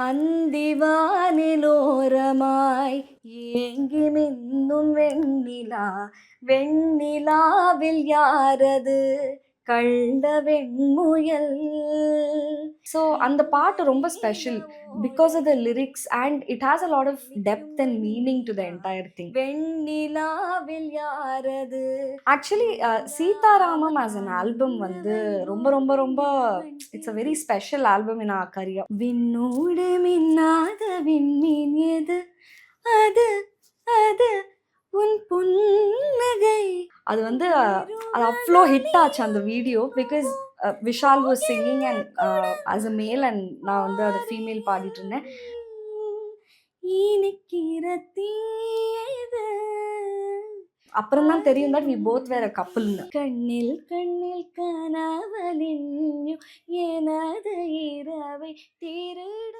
அந்திவானிலோரமாய் ஏங்கி மின்னும் வெண்ணிலா, வெண்ணிலாவில் யாரது கண்ட வெண்முயல். ஸோ அந்த பாட்டு ரொம்ப special because of the lyrics and it has a lot of depth and meaning to the entire thing. வெண்ணிலாவில் யாரது. Actually Sita Ramam as an album வந்து ரொம்ப ரொம்ப ரொம்ப it's a very special album in her career. விண்ணோடு மின்னாத விண்மீன் எது, அது அது உன் புன்னகை. அது வந்து அது அவ்வளோ ஹிட் ஆச்சு அந்த video because Vishal was singing and as a male and நான் வந்து அதை ஃபீமேல் பாடிட்டு இருந்தேன். அப்புறம் தான் தெரியும் that we both were a couple. கண்ணில் கண்ணில் கனவலின் எனது இரவை திருட